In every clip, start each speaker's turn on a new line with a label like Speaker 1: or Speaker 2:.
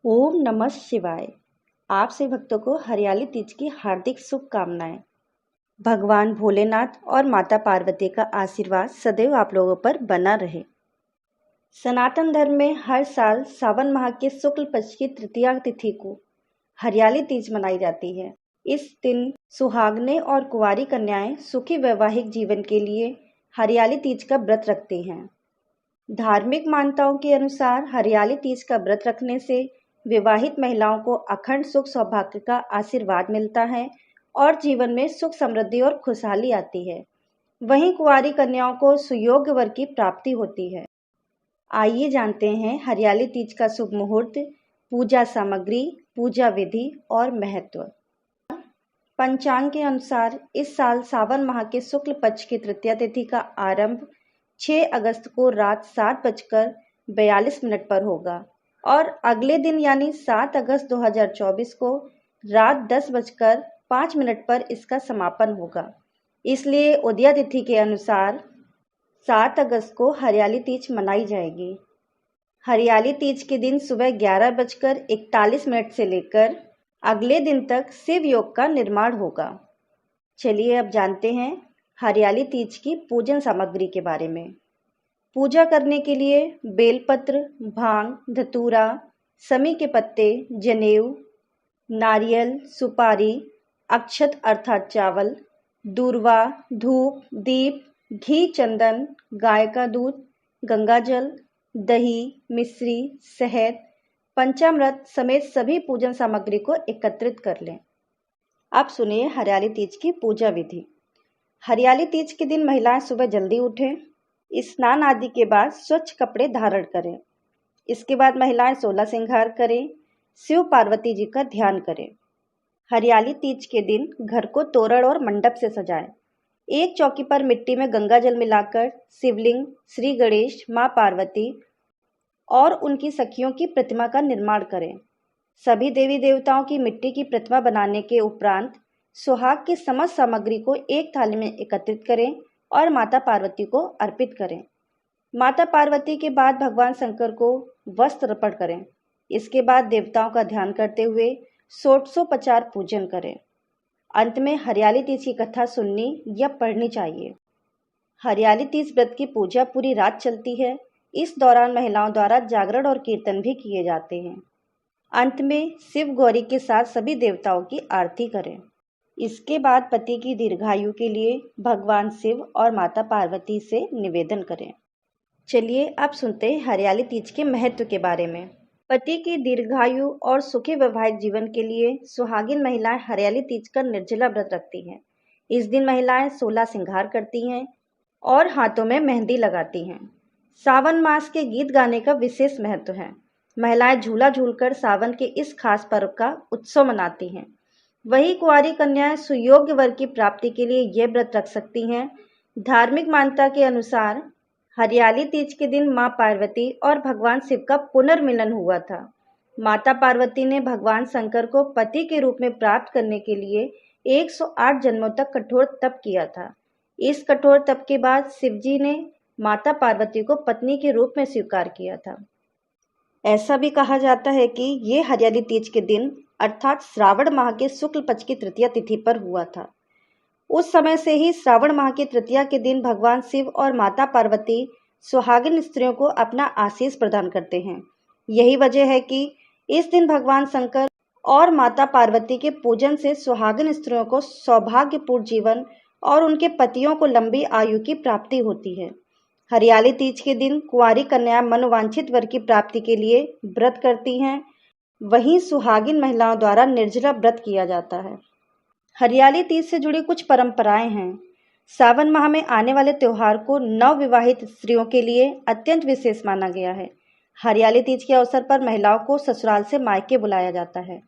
Speaker 1: ओम नमः शिवाय। आप सभी भक्तों को हरियाली तीज की हार्दिक शुभकामनाएं। भगवान भोलेनाथ और माता पार्वती का आशीर्वाद सदैव आप लोगों पर बना रहे। सनातन धर्म में हर साल सावन माह के शुक्ल पक्ष की तृतीया तिथि को हरियाली तीज मनाई जाती है। इस दिन सुहागनें और कुंवारी कन्याएं सुखी वैवाहिक जीवन के लिए हरियाली तीज का व्रत रखती हैं। धार्मिक मान्यताओं के अनुसार हरियाली तीज का व्रत रखने से विवाहित महिलाओं को अखंड सुख सौभाग्य का आशीर्वाद मिलता है और जीवन में सुख समृद्धि और खुशहाली आती है। वहीं कुंवारी कन्याओं को सुयोग्य वर की प्राप्ति होती है। आइए जानते हैं हरियाली तीज का शुभ मुहूर्त, पूजा सामग्री, पूजा विधि और महत्व। पंचांग के अनुसार इस साल सावन माह के शुक्ल पक्ष की तृतीया तिथि का आरंभ 6 अगस्त को रात 7:42 पर होगा और अगले दिन यानी 7 अगस्त 2024 को रात 10:05 पर इसका समापन होगा। इसलिए उदया तिथि के अनुसार 7 अगस्त को हरियाली तीज मनाई जाएगी। हरियाली तीज के दिन सुबह 11:41 से लेकर अगले दिन तक शिव योग का निर्माण होगा। चलिए अब जानते हैं हरियाली तीज की पूजन सामग्री के बारे में। पूजा करने के लिए बेलपत्र, भांग, धतूरा, समी के पत्ते, जनेऊ, नारियल, सुपारी, अक्षत अर्थात चावल, दूर्वा, धूप, दीप, घी, चंदन, गाय का दूध, गंगाजल, दही, मिश्री, शहद, पंचामृत समेत सभी पूजन सामग्री को एकत्रित कर लें। अब सुनिए हरियाली तीज की पूजा विधि। हरियाली तीज के दिन महिलाएं सुबह जल्दी उठें, स्नान आदि के बाद स्वच्छ कपड़े धारण करें। इसके बाद महिलाएं 16 श्रृंगार करें, शिव पार्वती जी का ध्यान करें। हरियाली तीज के दिन घर को तोरण और मंडप से सजाएं। एक चौकी पर मिट्टी में गंगा जल मिलाकर शिवलिंग, श्री गणेश, मां पार्वती और उनकी सखियों की प्रतिमा का निर्माण करें। सभी देवी देवताओं की मिट्टी की प्रतिमा बनाने के उपरांत सुहाग की समस्त सामग्री को एक थाली में एकत्रित करें और माता पार्वती को अर्पित करें। माता पार्वती के बाद भगवान शंकर को वस्त्र अर्पण करें। इसके बाद देवताओं का ध्यान करते हुए षोडशोपचार पूजन करें। अंत में हरियाली तीज की कथा सुननी या पढ़नी चाहिए। हरियाली तीज व्रत की पूजा पूरी रात चलती है। इस दौरान महिलाओं द्वारा जागरण और कीर्तन भी किए जाते हैं। अंत में शिव गौरी के साथ सभी देवताओं की आरती करें। इसके बाद पति की दीर्घायु के लिए भगवान शिव और माता पार्वती से निवेदन करें। चलिए अब सुनते हैं हरियाली तीज के महत्व के बारे में। पति की दीर्घायु और सुखी वैवाहिक जीवन के लिए सुहागिन महिलाएं हरियाली तीज का निर्जला व्रत रखती हैं। इस दिन महिलाएं 16 श्रृंगार करती हैं और हाथों में मेहंदी लगाती हैं। सावन मास के गीत गाने का विशेष महत्व है। महिलाएं झूला झूलकर सावन के इस खास पर्व का उत्सव मनाती हैं। वही कुंवारी कन्याएं सुयोग्य वर की प्राप्ति के लिए यह व्रत रख सकती हैं। धार्मिक मान्यता के अनुसार हरियाली तीज के दिन मां पार्वती और भगवान शिव का पुनर्मिलन हुआ था। माता पार्वती ने भगवान शंकर को पति के रूप में प्राप्त करने के लिए 108 जन्मों तक कठोर तप किया था। इस कठोर तप के बाद शिवजी ने माता पार्वती को पत्नी के रूप में स्वीकार किया था। ऐसा भी कहा जाता है कि ये हरियाली तीज के दिन अर्थात श्रावण माह के शुक्ल पक्ष की तृतीया तिथि पर हुआ था। उस समय से ही श्रावण माह की तृतीया के दिन भगवान शिव और माता पार्वती सुहागिन स्त्रियों को अपना आशीष प्रदान करते हैं। यही वजह है कि इस दिन भगवान शंकर और माता पार्वती के पूजन से सुहागिन स्त्रियों को सौभाग्यपूर्ण जीवन और उनके पतियों को लंबी आयु की प्राप्ति होती है। हरियाली तीज के दिन कुंवारी कन्याएं मनोवांछित वर की प्राप्ति के लिए व्रत करती हैं। वहीं सुहागिन महिलाओं द्वारा निर्जला व्रत किया जाता है। हरियाली तीज से जुड़ी कुछ परंपराएं हैं। सावन माह में आने वाले त्योहार को नवविवाहित स्त्रियों के लिए अत्यंत विशेष माना गया है। हरियाली तीज के अवसर पर महिलाओं को ससुराल से मायके बुलाया जाता है।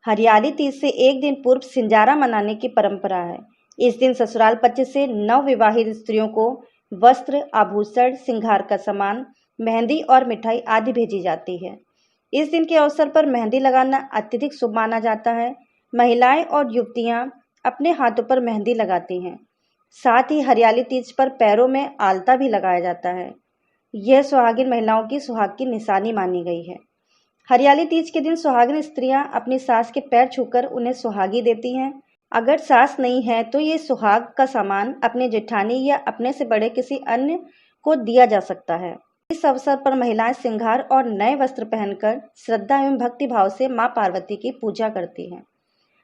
Speaker 1: हरियाली तीज से एक दिन पूर्व सिंजारा मनाने की परंपरा है। इस दिन ससुराल पक्ष से नवविवाहित स्त्रियों को वस्त्र, आभूषण, श्रृंगार का सामान, मेहंदी और मिठाई आदि भेजी जाती है। इस दिन के अवसर पर मेहंदी लगाना अत्यधिक शुभ माना जाता है। महिलाएं और युवतियां अपने हाथों पर मेहंदी लगाती हैं। साथ ही हरियाली तीज पर पैरों में आलता भी लगाया जाता है। यह सुहागिन महिलाओं की सुहाग की निशानी मानी गई है। हरियाली तीज के दिन सुहागिन स्त्रियां अपनी सास के पैर छूकर उन्हें सुहागी देती हैं। अगर सास नहीं है तो ये सुहाग का सामान अपने जेठानी या अपने से बड़े किसी अन्य को दिया जा सकता है। इस अवसर पर महिलाएं श्रृंगार और नए वस्त्र पहनकर श्रद्धा एवं भक्ति भाव से मां पार्वती की पूजा करती हैं।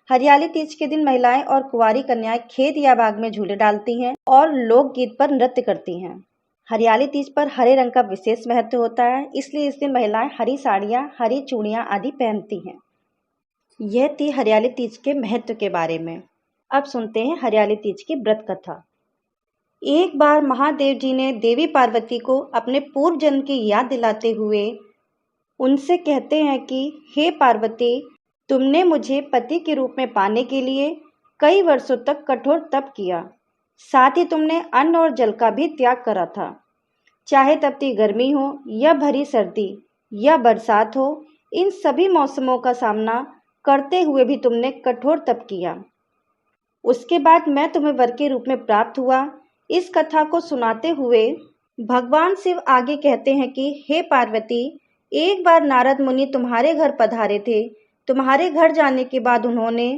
Speaker 1: हरियाली तीज के दिन महिलाएं और कुंवारी कन्याएं खेत या बाग में झूले डालती हैं और लोकगीत पर नृत्य करती हैं। हरियाली तीज पर हरे रंग का विशेष महत्व होता है, इसलिए इस दिन महिलाएं हरी साड़ियां, हरी चूड़ियां आदि पहनती हैं। यह थी हरियाली तीज के महत्व के बारे में। अब सुनते हैं हरियाली तीज की व्रत कथा। एक बार महादेव जी ने देवी पार्वती को अपने पूर्व जन्म की याद दिलाते हुए उनसे कहते हैं कि हे पार्वती, तुमने मुझे पति के रूप में पाने के लिए कई वर्षों तक कठोर तप किया। साथ ही तुमने अन्न और जल का भी त्याग करा था। चाहे तपती गर्मी हो या भरी सर्दी या बरसात हो, इन सभी मौसमों का सामना करते हुए भी तुमने कठोर तप किया। उसके बाद मैं तुम्हें वर के रूप में प्राप्त हुआ। इस कथा को सुनाते हुए भगवान शिव आगे कहते हैं कि हे पार्वती, एक बार नारद मुनि तुम्हारे घर पधारे थे। तुम्हारे घर जाने के बाद उन्होंने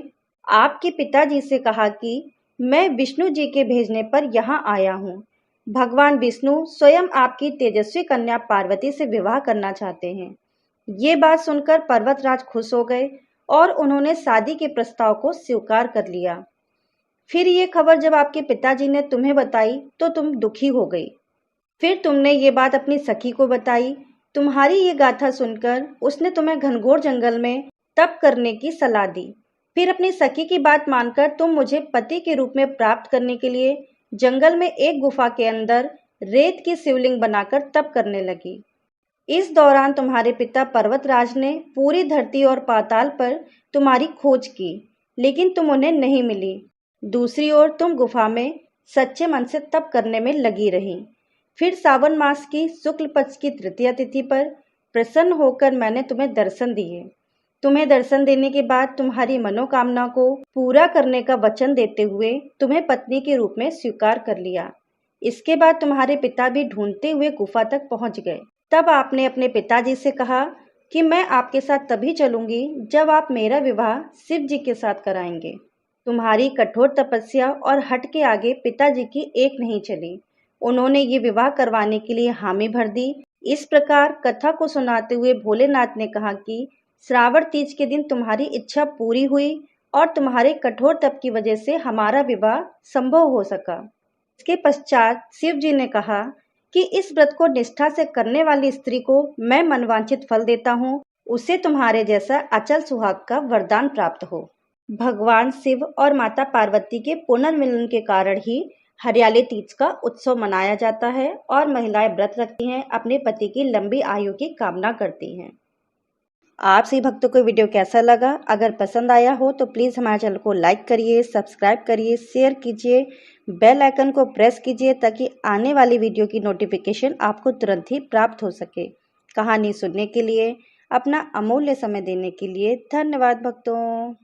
Speaker 1: आपके पिताजी से कहा कि मैं विष्णु जी के भेजने पर यहाँ आया हूँ। भगवान विष्णु स्वयं आपकी तेजस्वी कन्या पार्वती से विवाह करना चाहते हैं। ये बात सुनकर पर्वतराज खुश हो गए और उन्होंने शादी के प्रस्ताव को स्वीकार कर लिया। फिर ये खबर जब आपके पिताजी ने तुम्हें बताई तो तुम दुखी हो गई। फिर तुमने ये बात अपनी सखी को बताई। तुम्हारी ये गाथा सुनकर उसने तुम्हें घनघोर जंगल में तप करने की सलाह दी। फिर अपनी सखी की बात मानकर तुम मुझे पति के रूप में प्राप्त करने के लिए जंगल में एक गुफा के अंदर रेत की शिवलिंग बनाकर तप करने लगी। इस दौरान तुम्हारे पिता पर्वतराज ने पूरी धरती और पाताल पर तुम्हारी खोज की, लेकिन तुम उन्हें नहीं मिली। दूसरी ओर तुम गुफा में सच्चे मन से तप करने में लगी रही। फिर सावन मास की शुक्ल पक्ष की तृतीया तिथि पर प्रसन्न होकर मैंने तुम्हें दर्शन दिए। तुम्हें दर्शन देने के बाद तुम्हारी मनोकामना को पूरा करने का वचन देते हुए तुम्हें पत्नी के रूप में स्वीकार कर लिया। इसके बाद तुम्हारे पिता भी ढूंढते हुए गुफा तक पहुंच गए। तब आपने अपने पिताजी से कहा कि मैं आपके साथ तभी चलूंगी जब आप मेरा विवाह शिव जी के साथ कराएंगे। तुम्हारी कठोर तपस्या और हट के आगे पिताजी की एक नहीं चली। उन्होंने ये विवाह करवाने के लिए हामी भर दी। इस प्रकार कथा को सुनाते हुए भोलेनाथ ने कहा कि श्रावण तीज के दिन तुम्हारी इच्छा पूरी हुई और तुम्हारे कठोर तप की वजह से हमारा विवाह संभव हो सका। इसके पश्चात शिव जी ने कहा कि इस व्रत को निष्ठा से करने वाली स्त्री को मैं मनवांछित फल देता हूँ, उसे तुम्हारे जैसा अचल सुहाग का वरदान प्राप्त हो। भगवान शिव और माता पार्वती के पुनर्मिलन के कारण ही हरियाली तीज का उत्सव मनाया जाता है और महिलाएं व्रत रखती हैं, अपने पति की लंबी आयु की कामना करती हैं। आप सभी भक्तों को वीडियो कैसा लगा? अगर पसंद आया हो तो प्लीज़ हमारे चैनल को लाइक करिए, सब्सक्राइब करिए, शेयर कीजिए, बेल आइकन को प्रेस कीजिए ताकि आने वाली वीडियो की नोटिफिकेशन आपको तुरंत ही प्राप्त हो सके। कहानी सुनने के लिए, अपना अमूल्य समय देने के लिए धन्यवाद भक्तों।